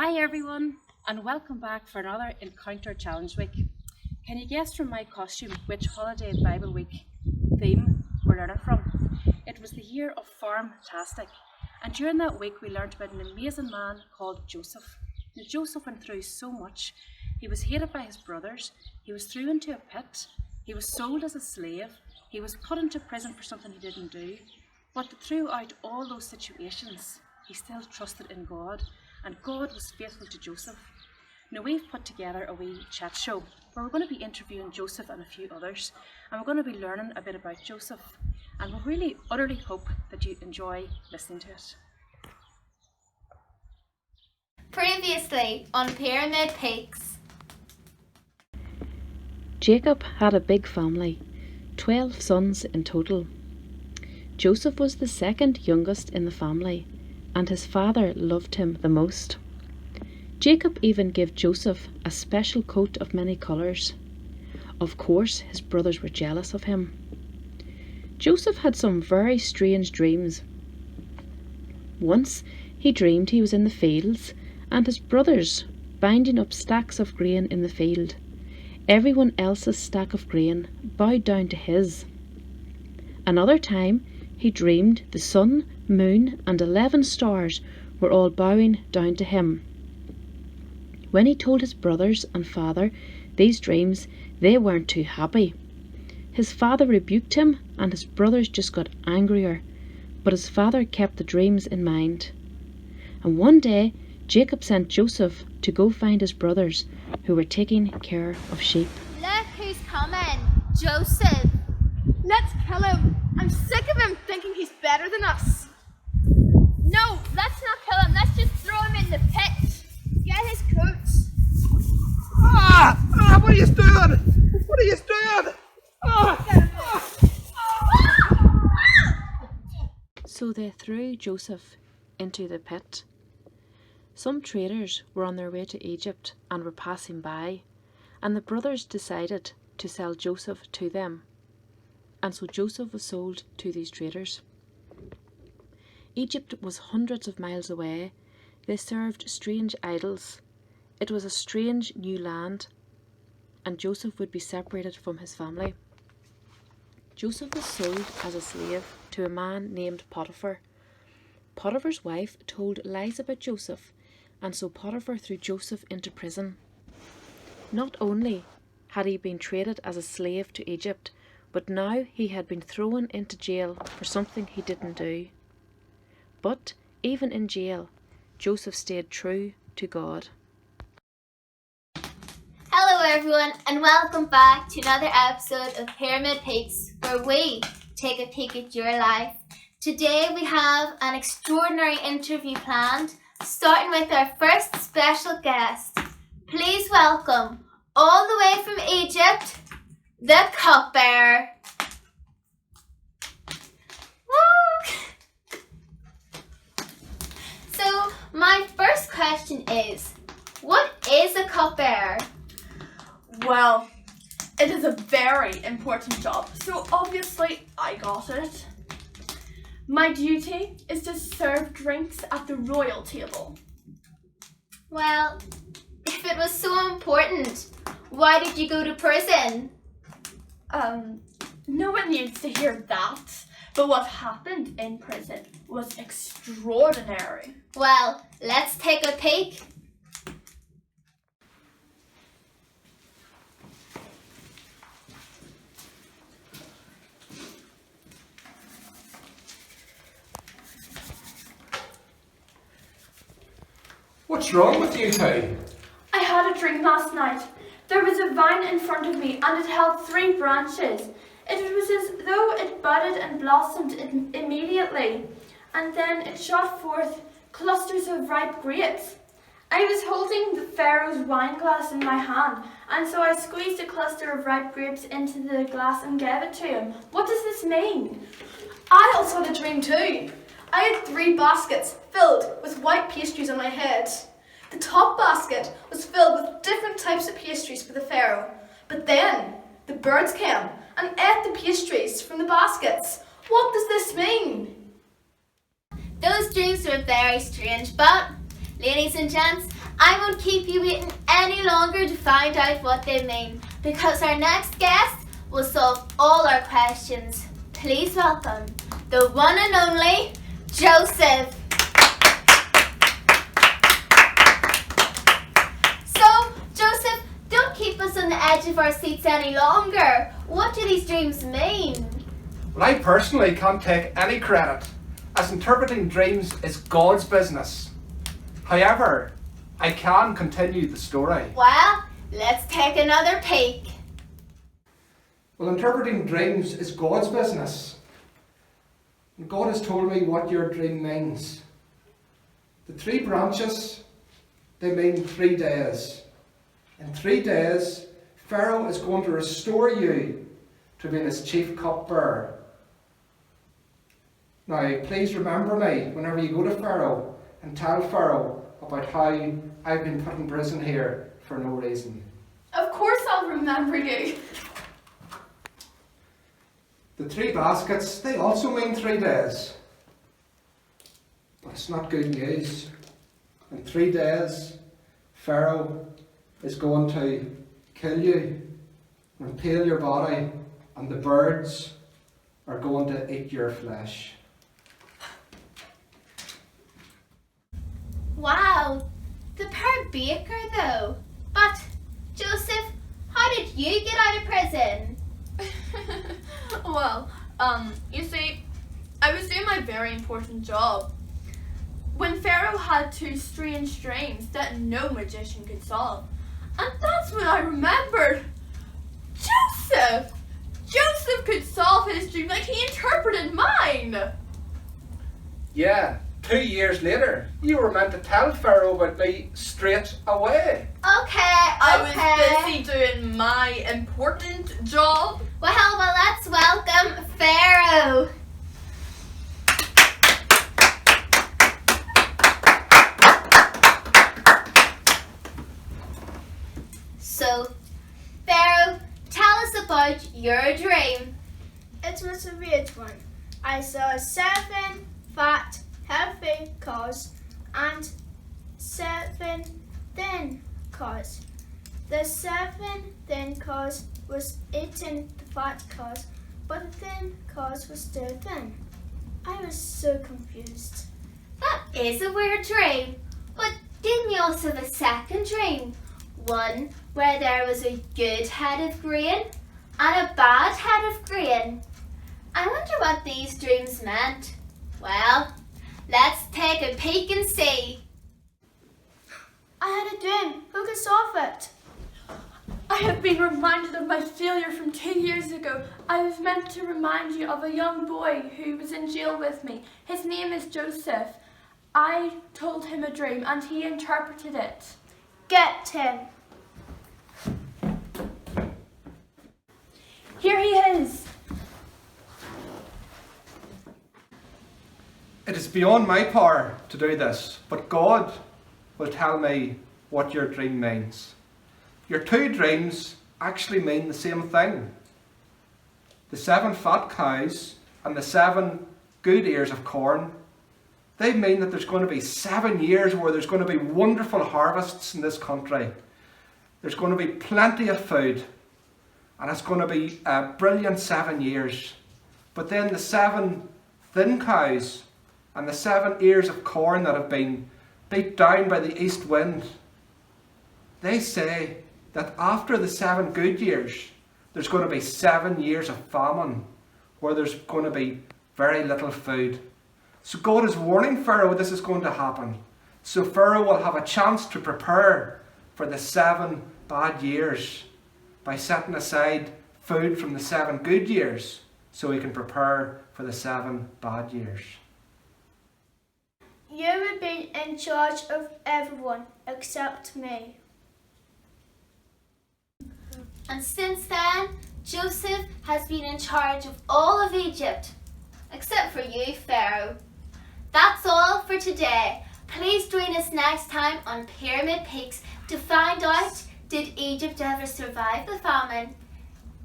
Hi everyone, and welcome back for another Encounter Challenge Week. Can you guess from my costume which holiday Bible week theme we're learning from? It was the year of Farm-tastic, and during that week we learned about an amazing man called Joseph. Now, Joseph went through so much. He was hated by his brothers, he was thrown into a pit, he was sold as a slave, he was put into prison for something he didn't do. But throughout all those situations, he still trusted in God, and God was faithful to Joseph. Now we've put together a wee chat show where we're going to be interviewing Joseph and a few others, and we're going to be learning a bit about Joseph, and we really utterly hope that you enjoy listening to it. Previously on Pyramid Peaks. Jacob had a big family, 12 sons in total. Joseph was the second youngest in the family, and his father loved him the most. Jacob even gave Joseph a special coat of many colours. Of course, his brothers were jealous of him. Joseph had some very strange dreams. Once he dreamed he was in the fields and his brothers binding up stacks of grain in the field. Everyone else's stack of grain bowed down to his. Another time he dreamed the sun, moon and 11 stars were all bowing down to him. When he told his brothers and father these dreams, they weren't too happy. His father rebuked him and his brothers just got angrier, but his father kept the dreams in mind. And one day Jacob sent Joseph to go find his brothers who were taking care of sheep. Look who's coming, Joseph. Let's kill him. I'm sick of him thinking he's better than us. No, let's not kill him. Let's just throw him in the pit. Get his coats. What are you doing? What are you doing? So they threw Joseph into the pit. Some traders were on their way to Egypt and were passing by, and the brothers decided to sell Joseph to them. And so Joseph was sold to these traders. Egypt was hundreds of miles away. They served strange idols. It was a strange new land, and Joseph would be separated from his family. Joseph was sold as a slave to a man named Potiphar. Potiphar's wife told lies about Joseph, and so Potiphar threw Joseph into prison. Not only had he been traded as a slave to Egypt, but now he had been thrown into jail for something he didn't do. But even in jail, Joseph stayed true to God. Hello everyone and welcome back to another episode of Pyramid Peaks, where we take a peek at your life. Today we have an extraordinary interview planned, starting with our first special guest. Please welcome, all the way from Egypt, the cupbearer. Woo! So my first question is, what is a cupbearer? Well, it is a very important job, so obviously I got it. My duty is to serve drinks at the royal table. Well, if it was so important, why did you go to prison? No one needs to hear that, but what happened in prison was extraordinary. Well, let's take a peek. What's wrong with you two? I had a drink last night. There was a vine in front of me and it held 3 branches. It was as though it budded and blossomed immediately, and then it shot forth clusters of ripe grapes. I was holding the Pharaoh's wine glass in my hand, and so I squeezed a cluster of ripe grapes into the glass and gave it to him. What does this mean? I also had a dream too. I had 3 baskets filled with white pastries on my head. The top basket was filled with different types of pastries for the Pharaoh. But then the birds came and ate the pastries from the baskets. What does this mean? Those dreams were very strange, but ladies and gents, I won't keep you waiting any longer to find out what they mean, because our next guest will solve all our questions. Please welcome the one and only Joseph. So, Joseph, don't keep us on the edge of our seats any longer. What do these dreams mean? Well, I personally can't take any credit, as interpreting dreams is God's business. However, I can continue the story. Well, let's take another peek. Well, interpreting dreams is God's business. And God has told me what your dream means. The 3 branches, they mean 3 days. In 3 days, Pharaoh is going to restore you to being his chief cupbearer. Now, please remember me whenever you go to Pharaoh and tell Pharaoh about how I've been put in prison here for no reason. Of course I'll remember you. The 3 baskets, they also mean 3 days. But it's not good news. In 3 days, Pharaoh is going to kill you, impale your body, and the birds are going to eat your flesh. Wow, the poor baker though. But, Joseph, how did you get out of prison? Well, you see, I was doing my very important job when Pharaoh had 2 strange dreams that no magician could solve. And that's when I remembered Joseph! Joseph could solve his dream like he interpreted mine! Yeah, 2 years later, you were meant to tell Pharaoh about me straight away. Okay. I was busy doing my important job. Well, let's welcome Pharaoh. So, Pharaoh, tell us about your dream. It was a weird one. I saw 7 fat, healthy cows and 7 thin cows. The 7 thin cows was eating the fat cows, but the thin cows were still thin. I was so confused. That is a weird dream. But didn't you also have a second dream? One where there was a good head of grain and a bad head of grain. I wonder what these dreams meant. Well, let's take a peek and see. I had a dream. Who could solve it? I have been reminded of my failure from 2 years ago. I was meant to remind you of a young boy who was in jail with me. His name is Joseph. I told him a dream and he interpreted it. Get him. Here he is. It is beyond my power to do this, but God will tell me what your dream means. Your 2 dreams actually mean the same thing. The 7 fat cows and the 7 good ears of corn, they mean that there's going to be 7 years where there's going to be wonderful harvests in this country. There's going to be plenty of food, and it's going to be a brilliant 7 years. But then the 7 thin cows and the 7 ears of corn that have been beat down by the east wind, they say that after the 7 good years, there's going to be 7 years of famine, where there's going to be very little food. So God is warning Pharaoh this is going to happen. So Pharaoh will have a chance to prepare for the 7 bad years by setting aside food from the 7 good years, so he can prepare for the 7 bad years. You will be in charge of everyone except me. And since then, Joseph has been in charge of all of Egypt, except for you, Pharaoh. That's all for today. Please join us next time on Pyramid Peaks to find out, did Egypt ever survive the famine?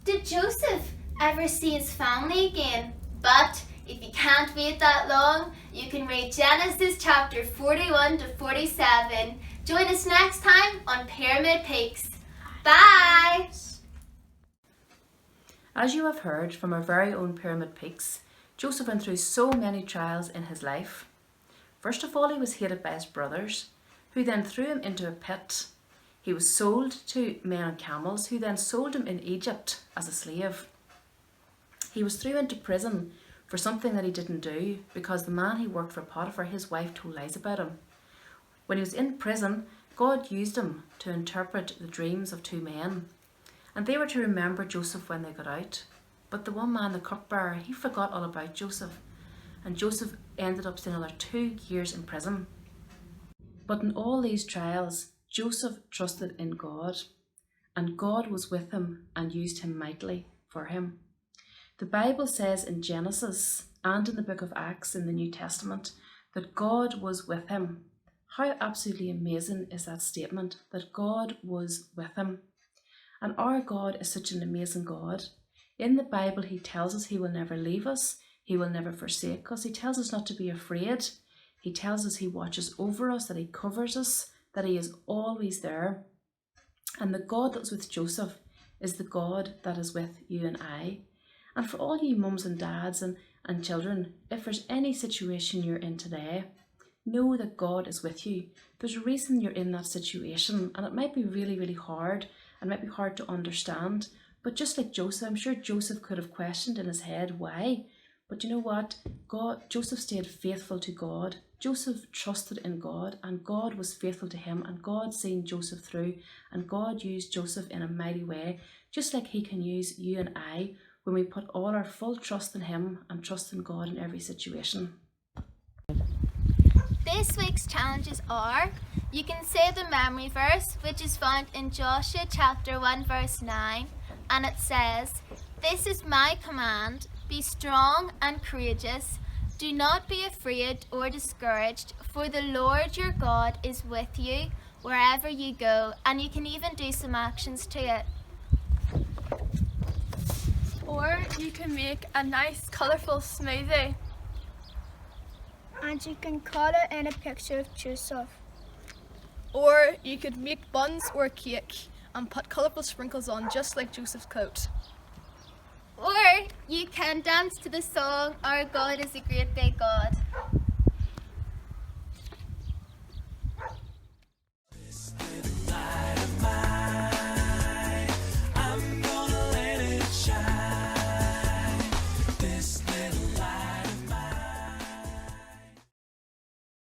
Did Joseph ever see his family again? But if you can't wait that long, you can read Genesis chapter 41 to 47. Join us next time on Pyramid Peaks. Bye! As you have heard from our very own Pyramid Peaks, Joseph went through so many trials in his life. First of all, he was hated by his brothers, who then threw him into a pit. He was sold to men on camels, who then sold him in Egypt as a slave. He was thrown into prison for something that he didn't do, because the man he worked for, Potiphar, his wife, told lies about him. When he was in prison, God used him to interpret the dreams of two men, and they were to remember Joseph when they got out. But the one man, the cupbearer, he forgot all about Joseph, and Joseph ended up staying another 2 years in prison. But in all these trials, Joseph trusted in God, and God was with him and used him mightily for him. The Bible says in Genesis and in the book of Acts in the New Testament that God was with him. How absolutely amazing is that statement, that God was with him? And our God is such an amazing God. In the Bible, he tells us he will never leave us, he will never forsake us. He tells us not to be afraid. He tells us he watches over us, that he covers us, that he is always there. And the God that was with Joseph is the God that is with you and I. And for all you mums and dads and children, if there's any situation you're in today, know that God is with you. There's a reason you're in that situation, and it might be really, really hard, and it might be hard to understand. But just like Joseph, I'm sure Joseph could have questioned in his head why. But you know what? Joseph stayed faithful to God. Joseph trusted in God, and God was faithful to him, and God seen Joseph through, and God used Joseph in a mighty way, just like he can use you and I when we put all our full trust in him and trust in God in every situation. This week's challenges are: you can say the memory verse, which is found in Joshua chapter 1 verse 9, and it says, "This is my command, be strong and courageous, do not be afraid or discouraged, for the Lord your God is with you wherever you go." And you can even do some actions to it. Or you can make a nice colourful smoothie. And you can colour in a picture of Joseph. Or you could make buns or cake and put colourful sprinkles on, just like Joseph's coat. Or you can dance to the song, "Our God is a Great Big God."